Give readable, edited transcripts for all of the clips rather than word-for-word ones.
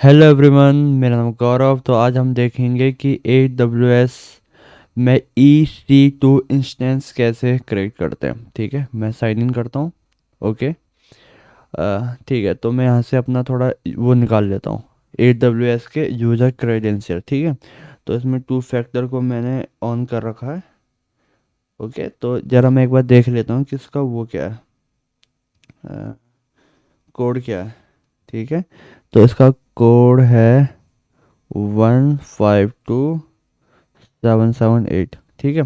Hello everyone, मेरा नाम गौरव। तो आज हम देखेंगे कि AWS में EC2 इंस्टेंस कैसे क्रिएट करते हैं। ठीक है, मैं साइन इन करता हूँ। ओके। ठीक है, तो मैं यहाँ से अपना थोड़ा वो निकाल लेता हूँ, AWS के यूज़र क्रेडेंशियल। ठीक है, तो इसमें टू फैक्टर को मैंने ऑन कर रखा है। ओके, तो ज़रा मैं एक बार देख लेता हूँ कि इसका वो क्या है, कोड क्या है। ठीक है, तो इसका कोड है 152778। ठीक है।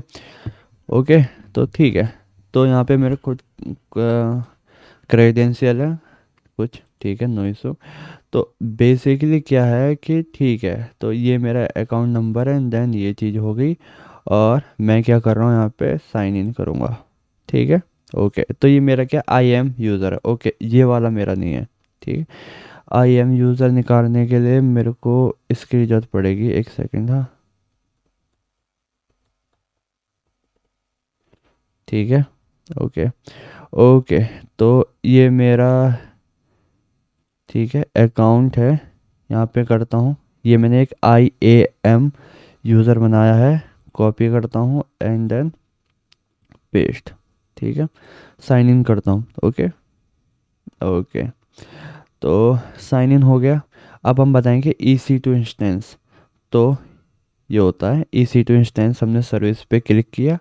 ओके, तो ठीक है, तो यहाँ पे मेरे खुद क्रेडेंशियल है कुछ। ठीक है, नो इशू। तो बेसिकली क्या है कि ठीक है, तो ये मेरा अकाउंट नंबर है एंड देन ये चीज़ हो गई। और मैं क्या कर रहा हूँ, यहाँ पे साइन इन करूँगा। ठीक है। ओके, तो ये मेरा क्या, आई एम यूज़र है। ओके, ये वाला मेरा नहीं है। ठीक है, आई एम यूज़र निकालने के लिए मेरे को इसकी ज़रूरत पड़ेगी। एक सेकेंड। हाँ, ठीक है। ओके। ओके, तो ये मेरा, ठीक है, अकाउंट है। यहाँ पे करता हूँ, ये मैंने एक IAM यूज़र बनाया है। कॉपी करता हूँ एंड देन पेस्ट। ठीक है, साइन इन करता हूँ। ओके। ओके, तो साइन इन हो गया। अब हम बताएंगे EC2 इंस्टेंस। तो ये होता है EC2 इंस्टेंस। हमने सर्विस पे क्लिक किया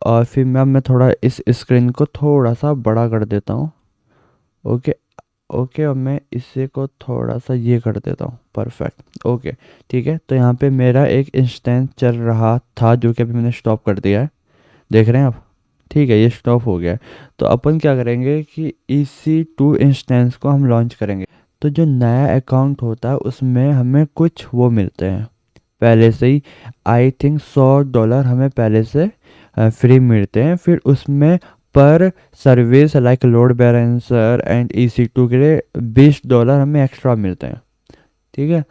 और फिर मैं थोड़ा इस स्क्रीन को थोड़ा सा बड़ा कर देता हूँ। ओके। ओके, और मैं इसे को थोड़ा सा ये कर देता हूँ। परफेक्ट। ओके, ठीक है, तो यहाँ पे मेरा एक इंस्टेंस चल रहा था जो कि अभी मैंने स्टॉप कर दिया है। देख रहे हैं आप? ठीक है, ये स्टॉप हो गया है। तो अपन क्या करेंगे कि EC2 इंस्टेंस को हम लॉन्च करेंगे। तो जो नया अकाउंट होता है उसमें हमें कुछ वो मिलते हैं पहले से ही। आई थिंक $100 हमें पहले से फ्री मिलते हैं। फिर उसमें पर service like load balancer and EC2 के लिए $20 हमें एक्स्ट्रा मिलते हैं। ठीक है,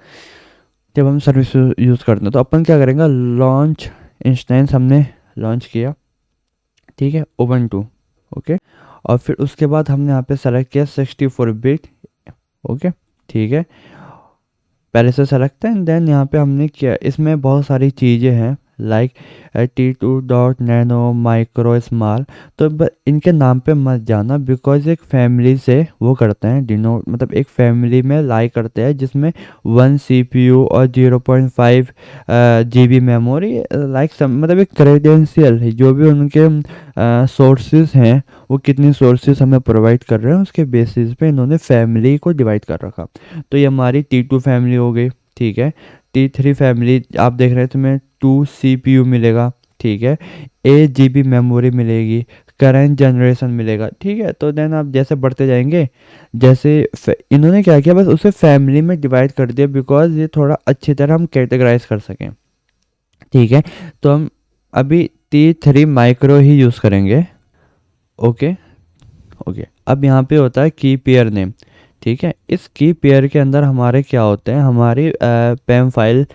जब हम सर्विस यूज़ करते हैं तो अपन क्या करेंगे, लॉन्च इंस्टेंस हमने लॉन्च किया। ठीक है, Ubuntu। ओके, और फिर उसके बाद हमने यहाँ पे सेलेक्ट किया 64 बिट। ओके, ठीक है, पहले से सेलेक्ट है एंड देन यहाँ पे हमने किया। इसमें बहुत सारी चीज़ें हैं like T2 dot nano micro small. तो इनके नाम पे मत जाना बिकॉज एक फैमिली से वो करते हैं डिनोट, मतलब एक फैमिली में लाई करते हैं जिसमें 1 CPU और 0.5 GB मेमोरी लाइक मतलब एक क्रेडेंशियल है जो भी उनके सोर्सेज हैं, वो कितनी सोर्सेज हमें प्रोवाइड कर रहे हैं उसके बेसिस पे इन्होंने फैमिली को डिवाइड कर रखा। तो ये हमारी T2 फैमिली हो गई। ठीक है, T3 फैमिली आप देख रहे हैं, तुम्हें 2 CPU मिलेगा। ठीक है, 8 GB मेमोरी मिलेगी। करंट जनरेशन मिलेगा। ठीक है, तो देन आप जैसे बढ़ते जाएंगे, जैसे इन्होंने क्या किया, बस उसे फैमिली में डिवाइड कर दिया बिकॉज ये थोड़ा अच्छी तरह हम कैटेगराइज कर सकें। ठीक है, तो हम अभी T3 माइक्रो ही यूज़ करेंगे। ओके। ओके, अब यहाँ पे होता है की पेयर नेम। ठीक है, इस की पेयर के अंदर हमारे क्या होते हैं, हमारी पैम फाइल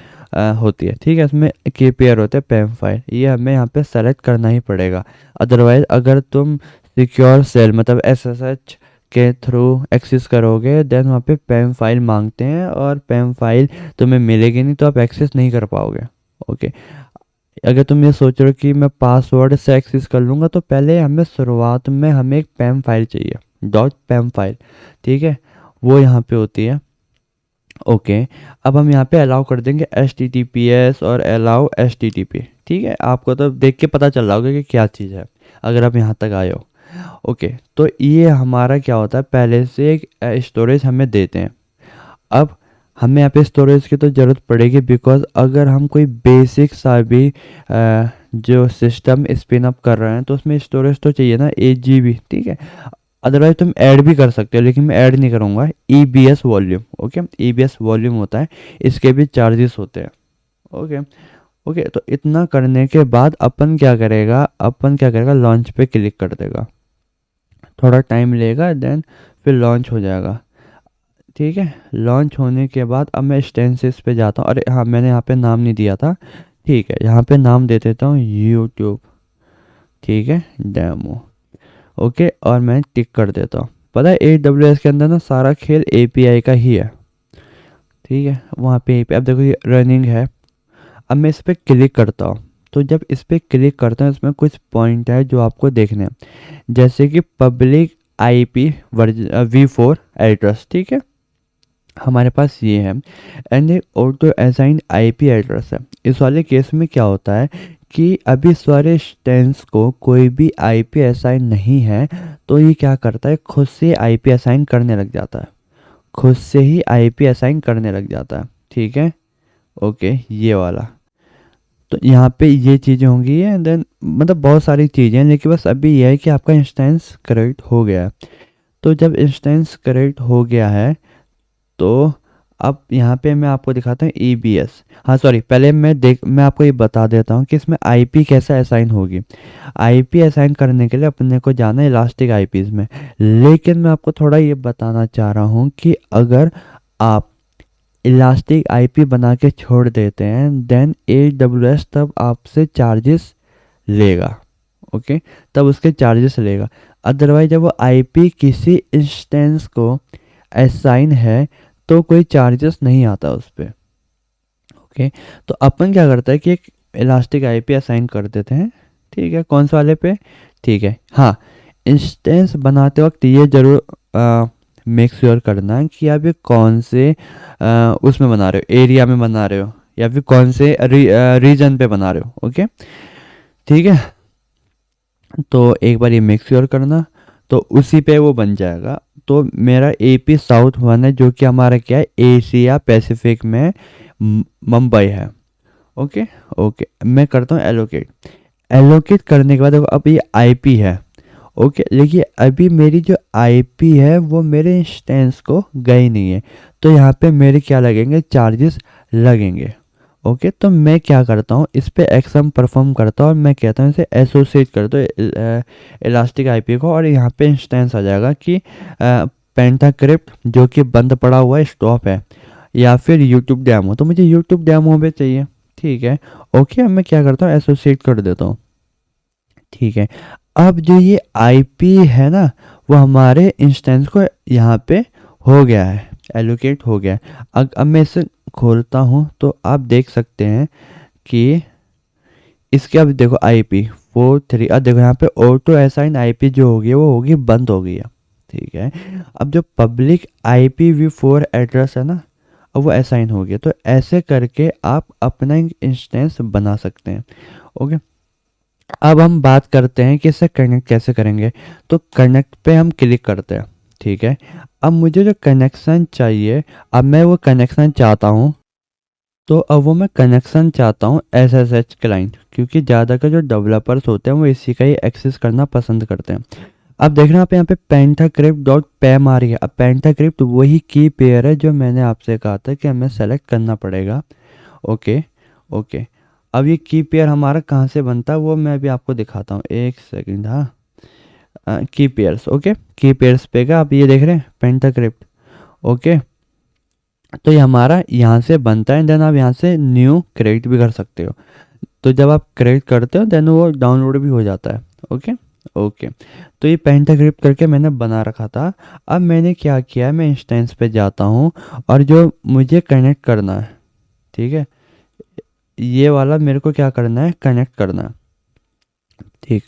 होती है। ठीक है, इसमें की पेयर होते हैं पैम फाइल, ये हमें यहाँ पे सेलेक्ट करना ही पड़ेगा। अदरवाइज अगर तुम सिक्योर सेल मतलब SSH के थ्रू एक्सेस करोगे देन वहाँ पे पैम फाइल मांगते हैं और पैम फाइल तुम्हें मिलेगी नहीं तो आप एक्सेस नहीं कर पाओगे। ओके, अगर तुम ये सोच रहे हो कि मैं पासवर्ड से एक्सेस कर लूँगा तो पहले हमें शुरुआत में हमें एक पैम फाइल चाहिए, डॉट पैम फाइल। ठीक है, वो यहाँ पे होती है। ओके, अब हम यहाँ पे अलाउ कर देंगे HTTPS और अलाउ HTTP। ठीक है, आपको तो देख के पता चल रहा होगा कि क्या चीज़ है अगर आप यहाँ तक आए हो। ओके, तो ये हमारा क्या होता है, पहले से एक स्टोरेज हमें देते हैं। अब हमें यहाँ पे स्टोरेज की तो ज़रूरत पड़ेगी बिकॉज अगर हम कोई बेसिक सा भी जो सिस्टम स्पिन अप कर रहे हैं तो उसमें स्टोरेज तो चाहिए ना, 8 GB। ठीक है, अदरवाइज तुम ऐड भी कर सकते हो लेकिन मैं ऐड नहीं करूँगा। EBS volume. Okay, EBS volume होता है, इसके भी चार्जेस होते हैं। ओके। ओके, तो इतना करने के बाद अपन क्या करेगा लॉन्च पे क्लिक कर देगा। थोड़ा टाइम लेगा देन फिर लॉन्च हो जाएगा। ठीक है, लॉन्च होने के बाद अब मैं स्टेंसिस पे जाता हूँ। अरे हाँ, मैंने यहाँ पे नाम नहीं दिया था। ठीक है, यहाँ पे नाम दे देता हूँ यूट्यूब। ठीक है, डेमो। ओके, और मैं टिक कर देता हूँ। पता है AWS के अंदर ना सारा खेल API का ही है। ठीक है, वहाँ पे यहीं पे अब देखो ये रनिंग है। अब मैं इस पर क्लिक करता हूँ, तो जब इस पर क्लिक करता हूँ इसमें कुछ पॉइंट है जो आपको देखने हैं, जैसे कि पब्लिक आईपी V4 एड्रेस, ठीक है, हमारे पास ये है। एंड एक ऑटो असाइन आईपी एड्रेस है। इस वाले केस में क्या होता है कि अभी इस वाले इंस्टेंस को कोई भी आईपी असाइन नहीं है, तो ये क्या करता है, खुद से आईपी असाइन करने लग जाता है, खुद से ही आईपी असाइन करने लग जाता है, ठीक है। ओके, ये वाला, तो यहाँ पे ये चीज़ें होंगी एंड देन मतलब बहुत सारी चीज़ें हैं, लेकिन बस अभी ये है कि आपका इंस्टेंस करेक्ट हो गया है। तो जब इंस्टेंस करेक्ट हो गया है तो अब यहाँ पे मैं आपको दिखाता हूँ EBS। हाँ सॉरी, पहले मैं आपको ये बता देता हूँ कि इसमें आईपी कैसा असाइन होगी। आईपी असाइन करने के लिए अपने को जाना है इलास्टिक आईपीज में, लेकिन मैं आपको थोड़ा ये बताना चाह रहा हूँ कि अगर आप इलास्टिक आईपी बना के छोड़ देते हैं देन AWS तब आपसे चार्जेस लेगा। ओके, तब उसके चार्जेस लेगा। अदरवाइज जब वो आईपी किसी इंस्टेंस को असाइन है तो कोई चार्जेस नहीं आता उस पर। ओके, तो अपन क्या करता है कि एक इलास्टिक आईपी असाइन कर देते हैं, ठीक है, कौन से वाले पे, ठीक है। हाँ, इंस्टेंस बनाते वक्त ये जरूर मेक श्योर करना है कि आप ये कौन से उसमें बना रहे हो, एरिया में बना रहे हो या फिर कौन से रीजन पे बना रहे हो। ओके, ठीक है, तो एक बार ये मेक श्योर करना, तो उसी पे वो बन जाएगा। तो मेरा AP साउथ 1 है, जो कि हमारा क्या है, एशिया पैसिफिक में मुंबई है। ओके, ओके, मैं करता हूँ एलोकेट। एलोकेट करने के बाद देखो अब ये IP है। ओके, लेकिन अभी मेरी जो IP है वो मेरे इंस्टेंस को गई नहीं है, तो यहाँ पे मेरे क्या लगेंगे, चार्जेस लगेंगे। ओके, तो मैं क्या करता हूँ, इस पे एक्सम परफॉर्म करता हूँ और मैं कहता हूँ इसे एसोसिएट कर दो इलास्टिक आईपी को, और यहाँ पे इंस्टेंस आ जाएगा कि पेंटाक्रिप्ट जो कि बंद पड़ा हुआ है, स्टॉप है, या फिर यूट्यूब डेमो, तो मुझे यूट्यूब डेमो पे चाहिए, ठीक है। ओके, अब मैं क्या करता हूँ, एसोसिएट कर देता हूँ, ठीक है। अब जो ये आईपी है ना, वो हमारे इंस्टेंस को यहाँ पे हो गया है, एलोकेट हो गया है। अब मैं इसे खोलता हूँ तो आप देख सकते हैं कि इसके अब देखो IP43, अब देखो यहाँ पे ऑटो असाइन आईपी जो होगी वो होगी बंद हो गई है, ठीक है। अब जो पब्लिक IPv4 एड्रेस है ना, अब वो असाइन हो गया। तो ऐसे करके आप अपना इंस्टेंस बना सकते हैं। ओके, अब हम बात करते हैं कि इसे कनेक्ट कैसे करेंगे। तो कनेक्ट पे हम क्लिक करते हैं, ठीक है। अब मुझे जो कनेक्शन चाहिए, अब मैं वो कनेक्शन चाहता हूँ, तो अब वो मैं कनेक्शन चाहता हूँ SSH क्लाइंट, क्योंकि ज़्यादातर जो डेवलपर्स होते हैं वो इसी का ही एक्सेस करना पसंद करते हैं। अब देख रहे हैं आप यहाँ पे pentacrypt.pam आ रही है। अब pentacrypt वही की पेयर है जो मैंने आपसे कहा था कि हमें सेलेक्ट करना पड़ेगा। ओके, ओके, अब ये की पेयर हमारा कहाँ से बनता है वो मैं अभी आपको दिखाता हूँ, एक सेकंड। हाँ, की पेयर्स, ओके, की पेयर्स पे का आप ये देख रहे हैं पेंटाक्रिप्ट। ओके, तो ये हमारा यहाँ से बनता है, देन आप यहाँ से न्यू क्रिएट भी कर सकते हो। तो जब आप क्रिएट करते हो देन वो डाउनलोड भी हो जाता है। ओके, ओके, तो ये पेंटाक्रिप्ट करके मैंने बना रखा था। अब मैंने क्या किया है, मैं इंस्टेंस पे जाता हूँ और जो मुझे कनेक्ट करना है, ठीक है, ये वाला मेरे को क्या करना है, कनेक्ट करना है, ठीक,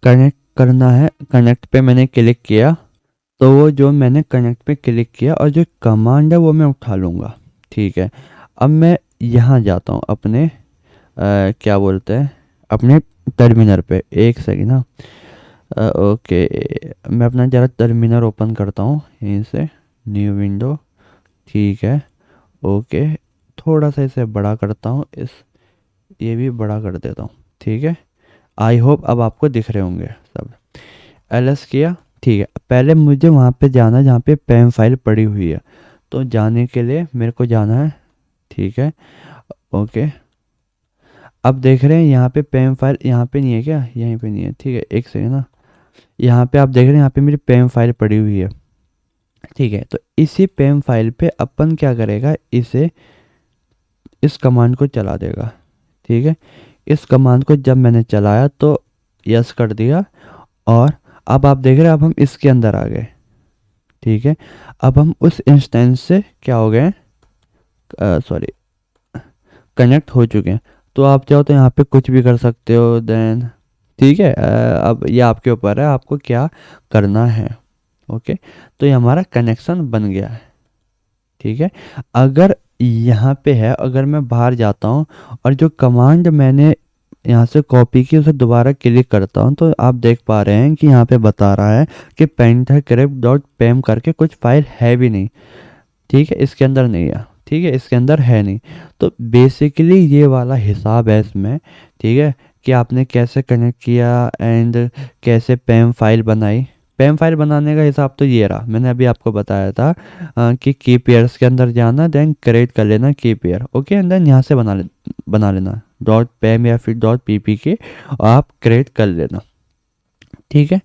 कनेक्ट करना है। कनेक्ट पे मैंने क्लिक किया, तो वो जो मैंने कनेक्ट पे क्लिक किया और जो कमांड है वो मैं उठा लूँगा, ठीक है। अब मैं यहाँ जाता हूँ अपने क्या बोलते हैं, अपने टर्मिनल पे, एक सेकेंड। हाँ, ओके, मैं अपना ज़रा टर्मिनल ओपन करता हूँ यहीं से, न्यू विंडो, ठीक है। ओके, थोड़ा सा इसे बड़ा करता हूँ, ये भी बड़ा कर देता हूँ, ठीक है। आई होप अब आपको दिख रहे होंगे सब। LS किया, ठीक है। पहले मुझे वहाँ पे जाना है जहाँ पे पैम फाइल पड़ी हुई है, तो जाने के लिए मेरे को जाना है, ठीक है। ओके, अब देख रहे हैं यहाँ पे पैम फाइल यहाँ पे नहीं है क्या, यहीं पे नहीं है, ठीक है, एक सेकेंड ना। यहाँ पे आप देख रहे हैं यहाँ पे मेरी पैम फाइल पड़ी हुई है, ठीक है। तो इसी पैम फाइल पे अपन क्या करेगा, इस कमांड को चला देगा, ठीक है। इस कमांड को जब मैंने चलाया तो यस कर दिया, और अब आप देख रहे हैं अब हम इसके अंदर आ गए, ठीक है। अब हम उस इंस्टेंस से क्या हो गए, सॉरी कनेक्ट हो चुके हैं। तो आप चाहो तो यहाँ पे कुछ भी कर सकते हो देन, ठीक है। अब ये आपके ऊपर है आपको क्या करना है। ओके, तो ये हमारा कनेक्शन बन गया है, ठीक है। अगर यहाँ पे है, अगर मैं बाहर जाता हूँ और जो कमांड मैंने यहाँ से कॉपी की उसे दोबारा क्लिक करता हूँ, तो आप देख पा रहे हैं कि यहाँ पे बता रहा है कि pentacrypt.pem करके कुछ फाइल है भी नहीं, ठीक है, इसके अंदर नहीं है, ठीक है, इसके अंदर है नहीं। तो बेसिकली ये वाला हिसाब है इसमें, ठीक है, कि आपने कैसे कनेक्ट किया एंड कैसे पेम फाइल बनाई। पेम फाइल बनाने का हिसाब तो ये रहा, मैंने अभी आपको बताया था कि की पेयर्स के अंदर जाना, देन क्रिएट कर लेना की पेयर, ओके, एंड देन यहाँ से बना लेना डॉट पेम या फिर डॉट पीपी के, आप क्रिएट कर लेना, ठीक है।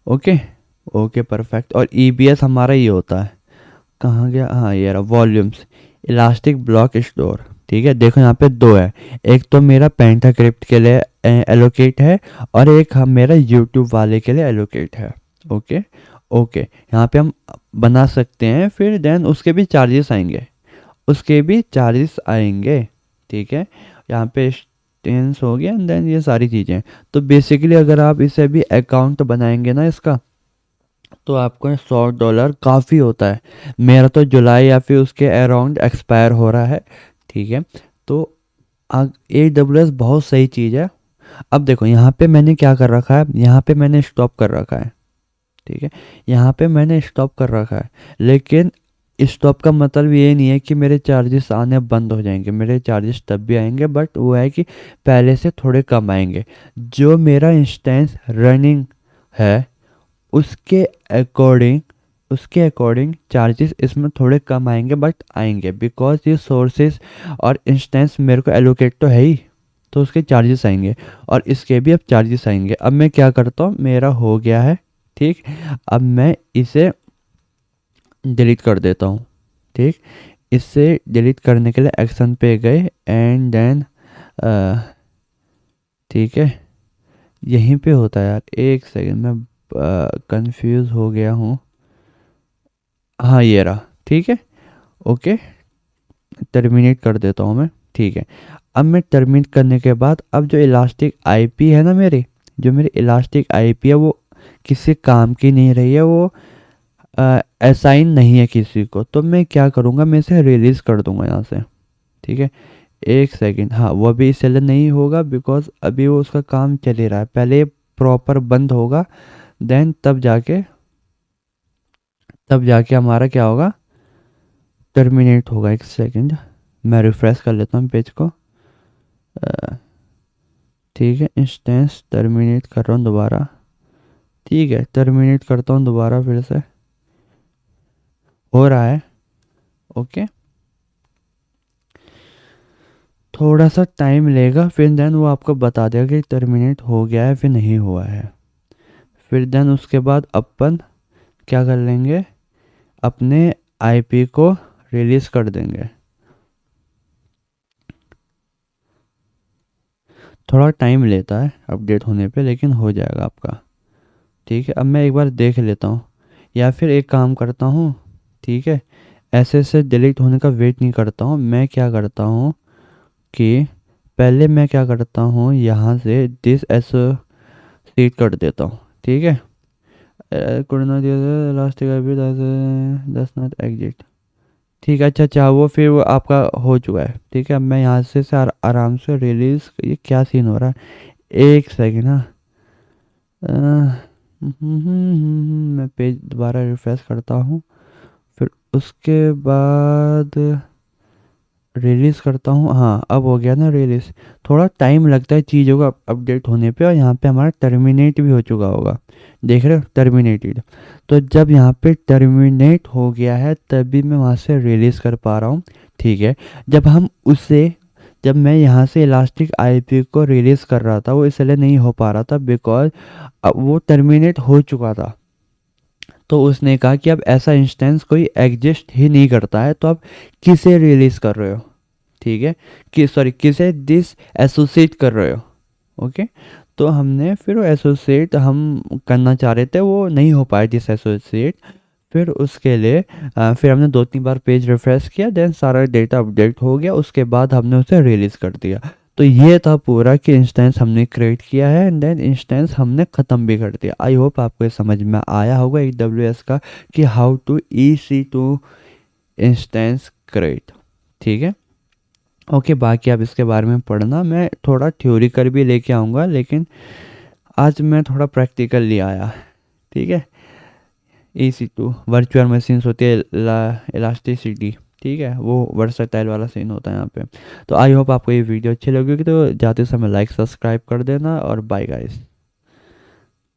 Okay, okay perfect. और ईबीएस हमारा ये होता है, कहाँ गया, हाँ ये रहा, वॉल्यूम्स इलास्टिक ब्लॉक स्टोर, ठीक है। देखो यहाँ पे दो है, एक तो मेरा पेंटाक्रिप्ट के लिए एलोकेट है और एक हम मेरा यूट्यूब वाले के लिए एलोकेट है। ओके, ओके, यहाँ पे हम बना सकते हैं, फिर देन उसके भी चार्जेस आएंगे, उसके भी चार्जेस आएंगे, ठीक है। यहाँ पे टेंस हो गया एंड देन ये सारी चीज़ें। तो बेसिकली अगर आप इसे भी अकाउंट बनाएंगे ना इसका, तो आपको $100 काफ़ी होता है। मेरा तो जुलाई या फिर उसके अराउंड एक्सपायर हो रहा है, ठीक है। तो AWS बहुत सही चीज़ है। अब देखो यहाँ पे मैंने क्या कर रखा है, यहाँ पे मैंने स्टॉप कर रखा है, ठीक है, यहाँ पे मैंने स्टॉप कर रखा है। लेकिन स्टॉप का मतलब ये नहीं है कि मेरे चार्जेस आने बंद हो जाएंगे, मेरे चार्जेस तब भी आएंगे, बट वो है कि पहले से थोड़े कम आएंगे। जो मेरा इंस्टेंस रनिंग है उसके अकॉर्डिंग, उसके अकॉर्डिंग चार्जेस इसमें थोड़े कम आएंगे, बट आएंगे, बिकॉज ये सोर्सेज और इंस्टेंस मेरे को एलोकेट तो है ही, तो उसके चार्जेस आएंगे और इसके भी अब चार्जेस आएंगे। अब मैं क्या करता हूँ, मेरा हो गया है, ठीक। अब मैं इसे डिलीट कर देता हूँ, ठीक। इससे डिलीट करने के लिए एक्शन पे गए एंड देन, ठीक है, यहीं पे होता है यार, एक सेकंड, मैं कंफ्यूज हो गया हूँ। हाँ ये रहा, ठीक है, ओके, टर्मिनेट कर देता हूँ मैं, ठीक है। अब मैं टर्मिनेट करने के बाद अब जो इलास्टिक आईपी है ना मेरी, जो मेरी इलास्टिक आईपी है वो किसी काम की नहीं रही है, वो असाइन नहीं है किसी को, तो मैं क्या करूँगा, मैं इसे रिलीज़ कर दूंगा यहाँ से, ठीक है। एक सेकंड, हाँ वो अभी इसलिए नहीं होगा बिकॉज अभी वो उसका काम चल ही रहा है, पहले प्रॉपर बंद होगा, देन तब जाके हमारा क्या होगा, टर्मिनेट होगा। एक सेकंड, मैं रिफ्रेश कर लेता हूँ पेज को, ठीक है, इंस्टेंस टर्मिनेट कर रहा हूँ दोबारा, ठीक है, टर्मिनेट करता हूँ दोबारा, फिर से हो रहा है, ओके। थोड़ा सा टाइम लेगा, फिर देन वो आपको बता देगा कि टर्मिनेट हो गया है फिर नहीं हुआ है। फिर देन उसके बाद अपन क्या कर लेंगे, अपने आईपी को रिलीज़ कर देंगे। थोड़ा टाइम लेता है अपडेट होने पे, लेकिन हो जाएगा आपका, ठीक है। अब मैं एक बार देख लेता हूँ, या फिर एक काम करता हूँ, ठीक है, ऐसे डिलीट होने का वेट नहीं करता हूँ, मैं क्या करता हूँ कि पहले मैं क्या करता हूँ, यहाँ से दिस एसोसिएट कर देता हूँ, ठीक है। could not use the elastic IP does not exist, ठीक है। अच्छा, वो फिर वो आपका हो चुका है, ठीक है। अब मैं यहाँ से आराम से रिलीज, ये क्या सीन हो रहा है, एक सेकेंड, हाँ, मैं पेज दोबारा रिफ्रेश करता हूँ, फिर उसके बाद रिलीज़ करता हूँ, हाँ अब हो गया ना रिलीज़। थोड़ा टाइम लगता है चीज़ों का अपडेट होने पे, और यहाँ पे हमारा टर्मिनेट भी हो चुका होगा, देख रहे हो, टर्मिनेटेड। तो जब यहाँ पे टर्मिनेट हो गया है तभी मैं वहाँ से रिलीज़ कर पा रहा हूँ, ठीक है। जब मैं यहाँ से इलास्टिक आईपी को रिलीज़ कर रहा था वो इसलिए नहीं हो पा रहा था बिकॉज अब वो टर्मिनेट हो चुका था। तो उसने कहा कि अब ऐसा इंस्टेंस कोई एग्जिस्ट ही नहीं करता है, तो अब किसे रिलीज़ कर रहे हो, ठीक है, कि सॉरी किसे दिस एसोसिएट कर रहे हो, ओके। तो हमने फिर वो एसोसिएट हम करना चाह रहे थे, वो नहीं हो पाया दिस एसोसिएट। फिर उसके लिए फिर हमने 2-3 बार पेज रिफ्रेश किया, देन सारा डेटा अपडेट हो गया, उसके बाद हमने उसे रिलीज़ कर दिया। तो ये था पूरा कि इंस्टेंस हमने क्रिएट किया है एंड देन इंस्टेंस हमने ख़त्म भी कर दिया। आई होप आपको ये समझ में आया होगा AWS का कि how to EC2 instance create. ठीक है, ओके, बाकी आप इसके बारे में पढ़ना, मैं थोड़ा थ्योरिकल भी लेके आऊँगा, लेकिन आज मैं थोड़ा प्रैक्टिकल ले आया। ठीक है, EC2 वर्चुअल मशीन्स होती है, इलास्टिसिटी, ठीक है, वो वर्सटाइल वाला सीन होता है यहाँ पे। तो आई होप आपको ये वीडियो अच्छी लगी होगी, तो जाते समय लाइक सब्सक्राइब कर देना और बाय गाइस।